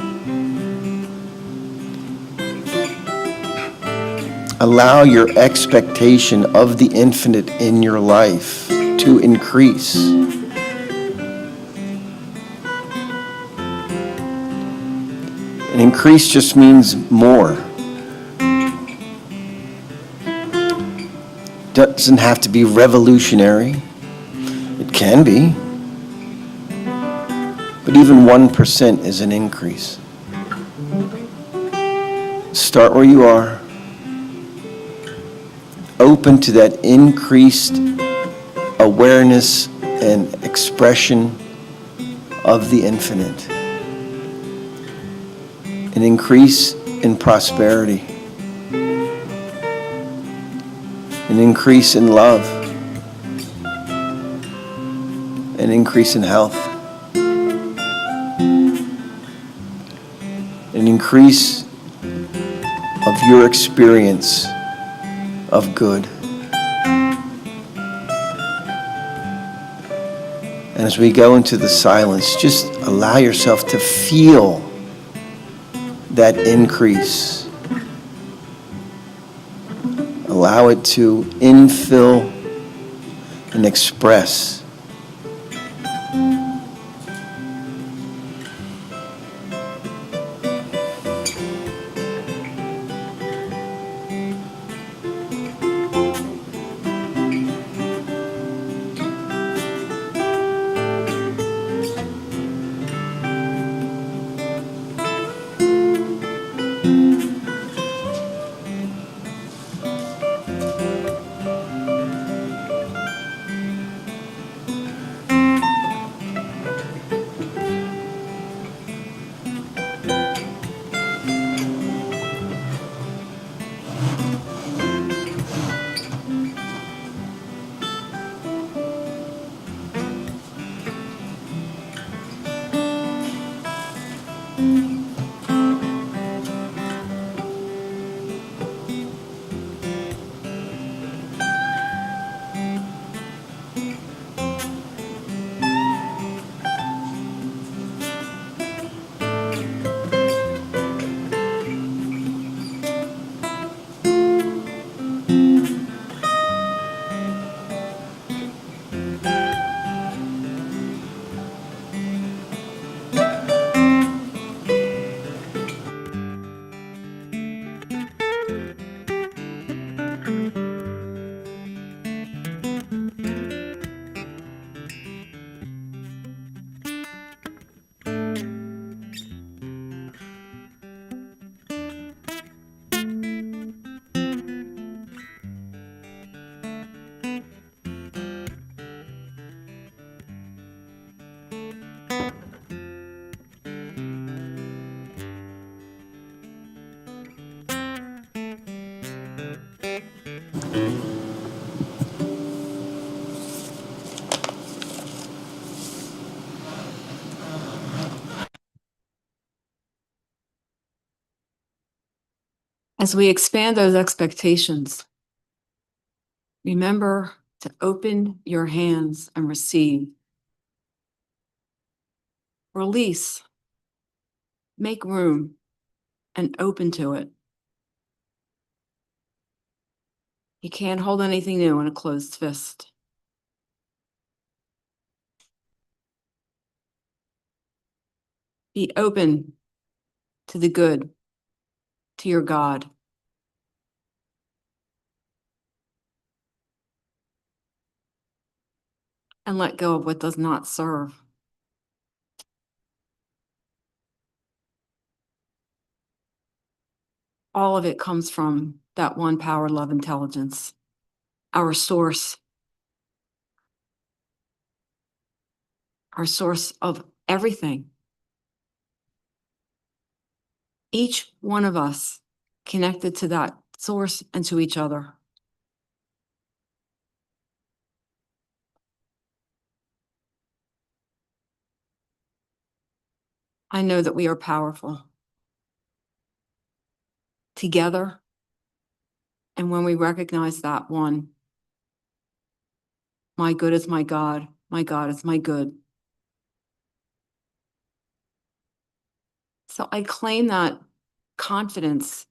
Allow your expectation of the infinite in your life to increase. And increase just means more. Doesn't have to be revolutionary. It can be. But even 1% is an increase. Start where you are. Open to that increased awareness and expression of the infinite. An increase in prosperity. An increase in love. An an increase in health, an increase of your experience of good. And as we go into the silence, just allow yourself to feel that increase. Allow it to infill and express. As we expand those expectations, remember to open your hands and receive. Release. Make room and open to it. You can't hold anything new in a closed fist. Be open to the good, to your God. And let go of what does not serve. All of it comes from that one power, love, intelligence, our source of everything. Each one of us connected to that source and to each other. I know that we are powerful. Together, and when we recognize that one, my good is my God is my good. So I claim that confidence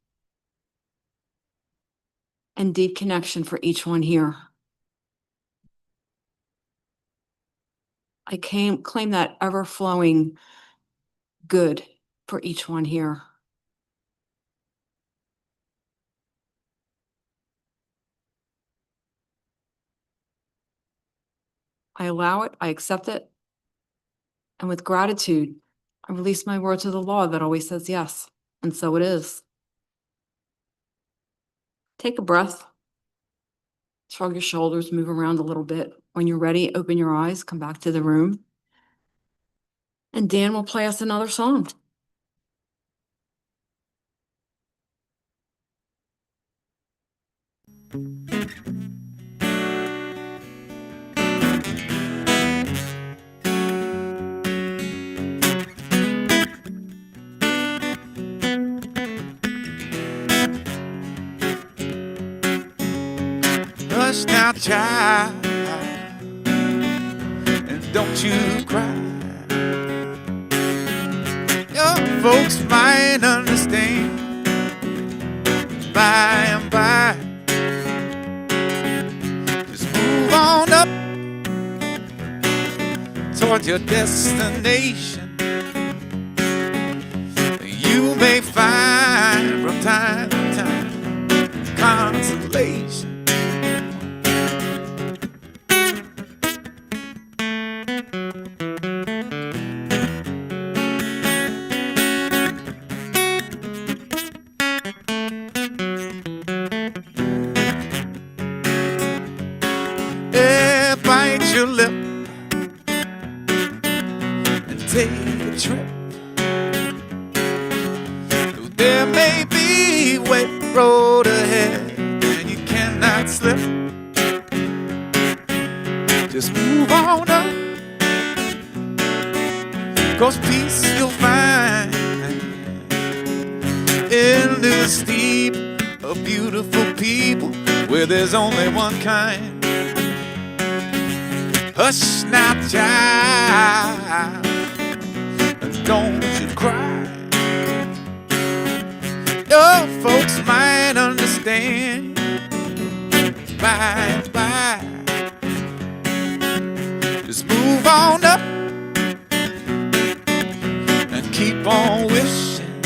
and deep connection for each one here. I claim that ever-flowing good for each one here. I allow it, I accept it, and with gratitude, I release my word to the law that always says yes, and so it is. Take a breath, shrug your shoulders, move around a little bit. When you're ready, open your eyes, come back to the room, and Dan will play us another song. Hush now, child, and don't you cry. Your folks might understand by and by. Just move on up toward your destination. You may find from time to time consolation. Yeah, bite your lip and take a trip. There may be a wet road ahead and you cannot slip. Just move on up, 'cause peace you'll find in this deep of beautiful people where there's only one kind. Hush now, child, and don't you cry. Your folks might understand by and by. Just move on up and keep on wishing.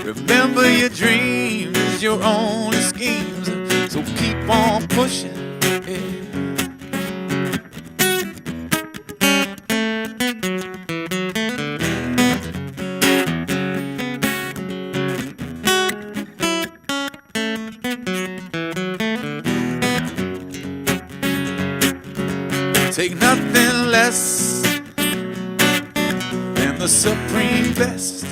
Remember your dreams, your only schemes, so keep on pushing. Yeah. Take nothing less than the supreme best.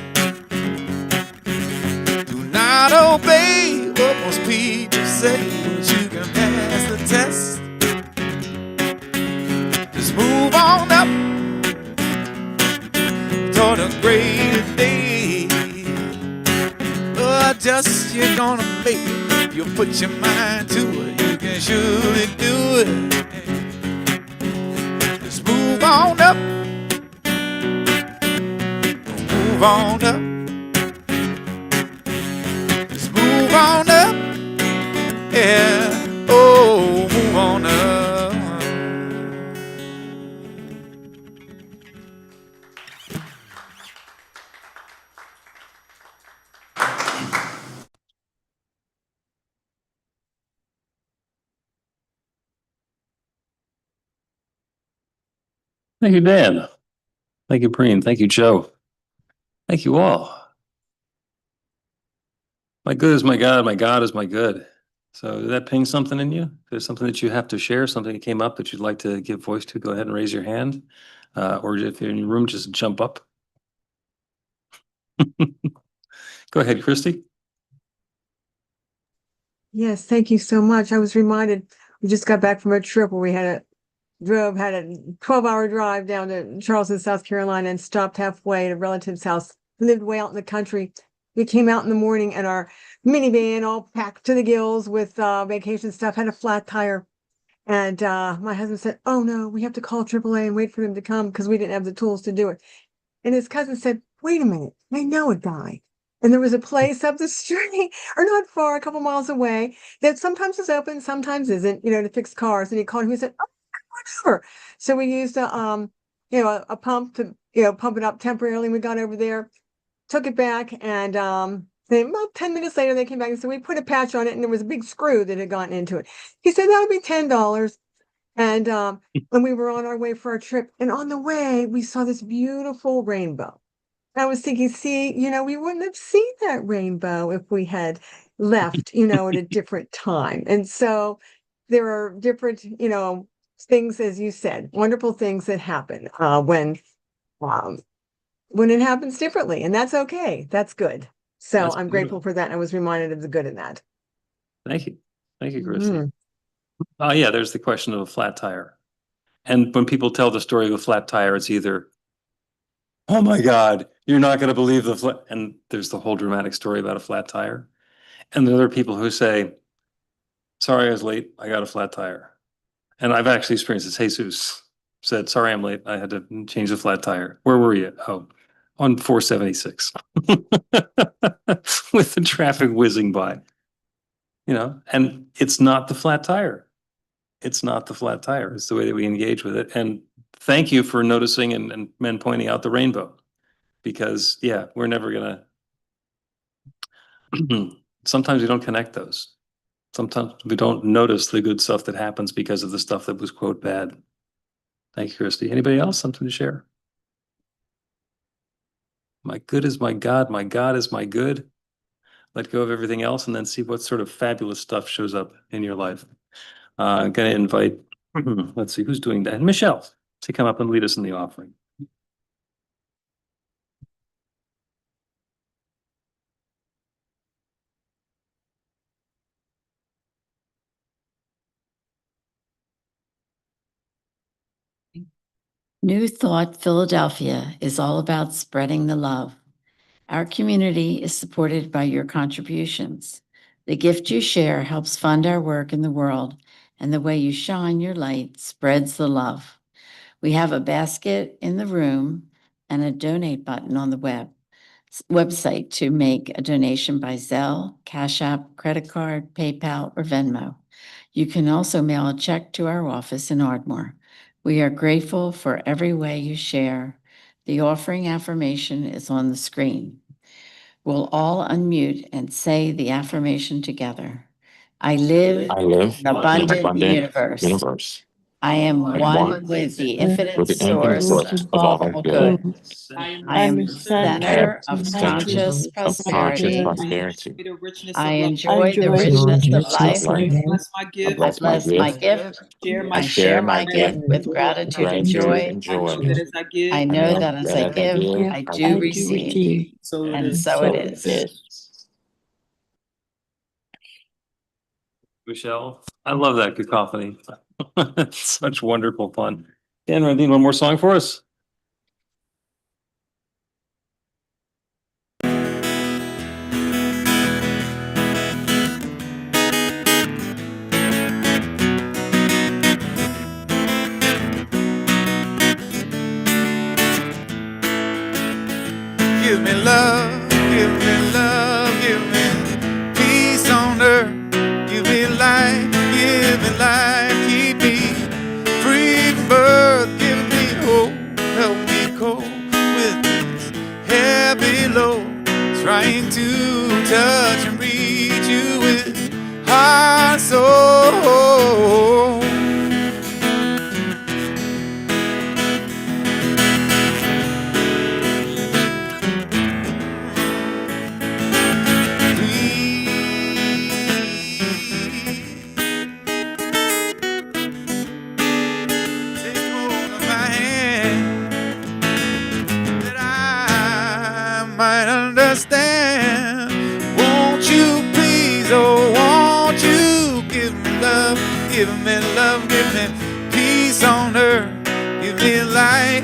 Do not obey what most people say, but you can pass the test. Just move on up toward a greater day. Oh, just you're gonna make it. If you put your mind to it, you can surely do it. Move on up, move on up, just move on up, yeah, oh, move on up. Thank you, Dan. Thank you, Preen. Thank you, Joe. Thank you all. My good is my God is my good. So did that ping something in you? If there's something that you have to share, something that came up that you'd like to give voice to, go ahead and raise your hand. Or if you're in your room, just jump up. Go ahead, Christy. Yes, thank you so much. I was reminded, we just got back from a trip where we had a 12-hour drive down to Charleston, South Carolina, and stopped halfway at a relative's house. Lived way out in the country. We came out in the morning and our minivan, all packed to the gills with vacation stuff, had a flat tire. And my husband said, "Oh no, we have to call AAA and wait for them to come because we didn't have the tools to do it." And his cousin said, "Wait a minute, I know a guy." And there was a place up the street, or not far, a couple miles away, that sometimes is open, sometimes isn't, to fix cars. And he called him, he said, "Oh, whatever." So we used a pump to, pump it up temporarily. We got over there, took it back, and then about 10 minutes later, they came back and said, "We put a patch on it, and there was a big screw that had gotten into it." He said, "That'll be $10. And we were on our way for our trip. And on the way, we saw this beautiful rainbow. I was thinking, see, we wouldn't have seen that rainbow if we had left, at a different time. And so there are different, things, as you said, wonderful things that happen when it happens differently. And that's okay. That's good. So That's I'm good. grateful for that. And I was reminded of the good in that. Thank you. Thank you, Christy. Oh, yeah, there's the question of a flat tire. And when people tell the story of a flat tire, it's either, "Oh my God, you're not going to believe the flat," and there's the whole dramatic story about a flat tire. And there are people who say, Sorry I was late. I got a flat tire. And I've actually experienced this. Jesus said, sorry, I'm late. I had to change the flat tire. Where were you? Oh, on 476 with the traffic whizzing by, and it's not the flat tire. It's not the flat tire. It's the way that we engage with it. And thank you for noticing and men pointing out the rainbow, because yeah, we're never gonna, sometimes we don't connect those. Sometimes we don't notice the good stuff that happens because of the stuff that was quote bad. Thank you, Christy. Anybody else? Something to share? My good is my God is my good. Let go of everything else and then see what sort of fabulous stuff shows up in your life. I'm going to invite, let's see, who's doing that? Michelle, to come up and lead us in the offering. New Thought Philadelphia is all about spreading the love. Our community is supported by your contributions. The gift you share helps fund our work in the world, and the way you shine your light spreads the love. We have a basket in the room and a donate button on the website to make a donation by Zelle, Cash App, credit card, PayPal, or Venmo. You can also mail a check to our office in Ardmore. We are grateful for every way you share. The offering affirmation is on the screen. We'll all unmute and say the affirmation together. I live I live in an abundant universe. universe. I am I'm one with the infinite with the infinite source source of all good. I I am the center I am of the center conscious of conscious prosperity. prosperity. I enjoy the richness of life. I I bless my bless my gift. gift. I I share share my my gift gift with with gratitude and gratitude joy. and joy. I I know know that as I that as I give, give, I do receive. And so it is. Michelle, I love that cacophony. Such wonderful fun. Dan, Rendine, one more song for us? Give me love, give me love, give me peace on earth. Give me life, keep me free from birth. Give me hope, help me cope with this heavy load. Trying to touch and reach you with heart and soul. Understand, won't you please, oh won't you give me love, give me love, give me peace on earth, give me life,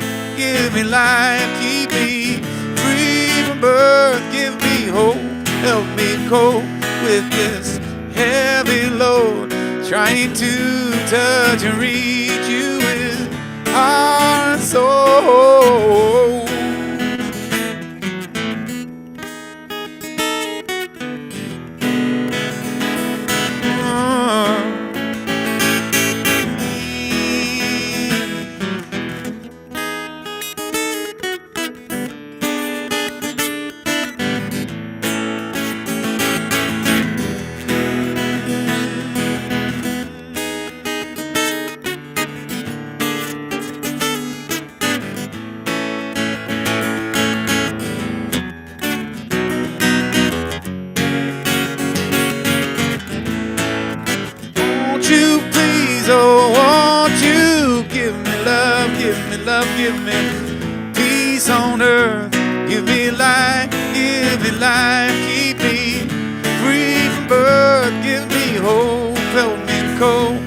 keep me free from birth, give me hope, help me cope with this heavy load, trying to touch and reach you with heart and soul. Won't you please, oh won't you give me love, give me peace on earth, give me life, keep me free from birth, give me hope, help me cope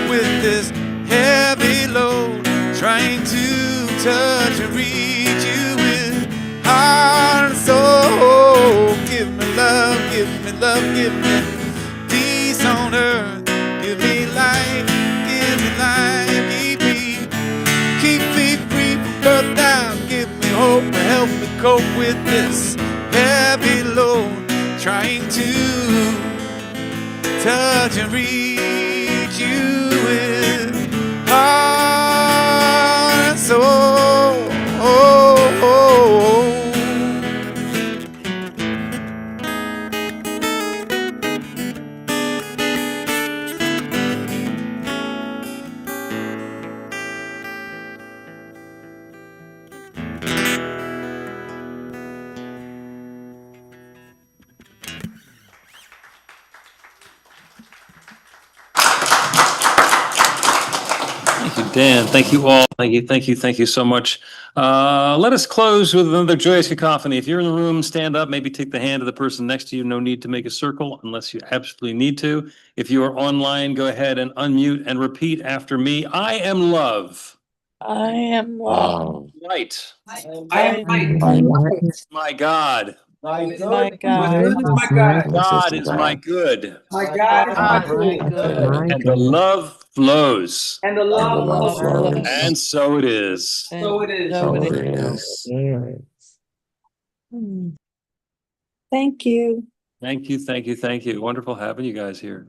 with this heavy load, trying to touch and reach you with heart and soul. Give me love, give me peace on earth, cope with this heavy load, trying to touch and reach you with heart and soul. Thank you, Dan. Thank you all. Thank you so much. Let us close with another joyous cacophony. If you're in the room, stand up, maybe take the hand of the person next to you. No need to make a circle unless you absolutely need to. If you are online, go ahead and unmute and repeat after me. I am love. I am love. Light. I am light. My God. My God God. is my My God. God is my good. My God is my God. And the love flows. And the love flows. And so it is. So it is. So it is. Thank you. Thank you. Wonderful having you guys here.